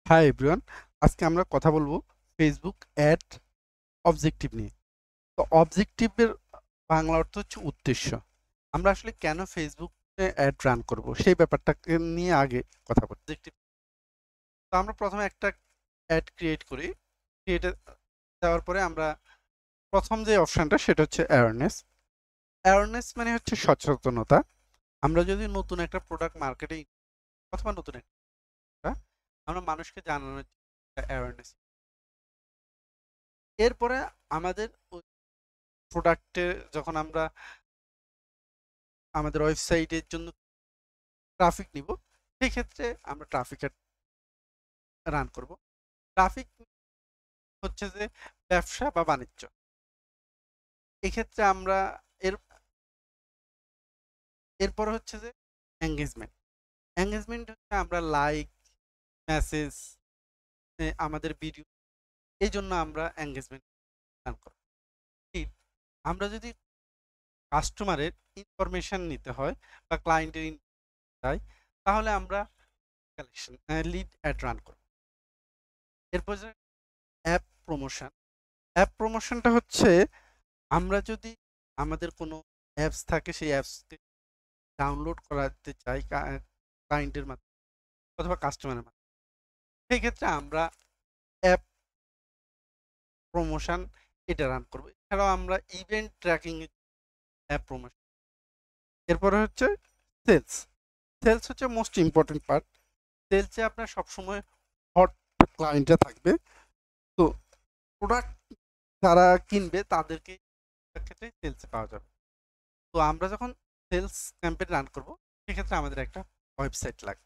Hi everyone, আজকে আমরা কথা বলবো ফেসবুক অ্যাড অবজেক্টিভ নিয়ে। তো অবজেক্টিভের বাংলা অর্থ হচ্ছে উদ্দেশ্য। আমরা আসলে কেন ফেসবুকে অ্যাড রান করব সেই ব্যাপারটাকে নিয়ে আগে কথা বলি। অবজেক্টিভ, তো আমরা প্রথমে একটা অ্যাড ক্রিয়েট করি। ক্রিয়েটে দেওয়ার পরে আমরা প্রথম যে অপশনটা সেটা হচ্ছে অ্যাওয়ারনেস। অ্যাওয়ারনেস মানে হচ্ছে সচেতনতা। আমরা যদি নতুন একটা প্রোডাক্ট মার্কেটে অথবা নতুন একটা আমরা মানুষকে জানানোর অ্যাওয়ারনেস। এরপরে আমাদের প্রোডাক্টে যখন আমরা আমাদের ওয়েবসাইটের জন্য ট্রাফিক নিব, সেই ক্ষেত্রে আমরা ট্রাফিক রান করব। ট্রাফিক হচ্ছে যে ব্যবসা বা বাণিজ্য। এক্ষেত্রে আমরা এর এরপরে হচ্ছে যে এঙ্গেজমেন্ট। এঙ্গেজমেন্ট হচ্ছে আমরা লাইক, মেসেজ, আমাদের ভিডিও, এই জন্য আমরা এঙ্গেজমেন্ট রান করব। ঠিক, আমরা যদি কাস্টমারের ইনফরমেশন নিতে হয় বা ক্লায়েন্টের চাই, তাহলে আমরা কালেকশন লিড অ্যাড রান করব। এরপর অ্যাপ প্রমোশন। অ্যাপ প্রমোশনটা হচ্ছে আমরা যদি আমাদের কোনো অ্যাপস থাকে সেই অ্যাপসকে ডাউনলোড করাতে চাই ক্লায়েন্টের মাধ্যমে অথবা কাস্টমারের মাধ্যমে, সেই ক্ষেত্রে আমরা অ্যাপ প্রমোশন এটা রান করবো। এছাড়াও আমরা ইভেন্ট ট্র্যাকিং অ্যাপ প্রমোশন। এরপরে হচ্ছে সেলস। সেলস হচ্ছে মোস্ট ইম্পর্টেন্ট পার্ট। সেলসে আপনার সবসময় হট ক্লায়েন্টরা থাকবে। তো প্রোডাক্ট যারা কিনবে তাদেরকে ক্ষেত্রে সেলসে পাওয়া যাবে। তো আমরা যখন সেলস ক্যাম্পেইন রান করব, সেক্ষেত্রে আমাদের একটা ওয়েবসাইট লাগবে।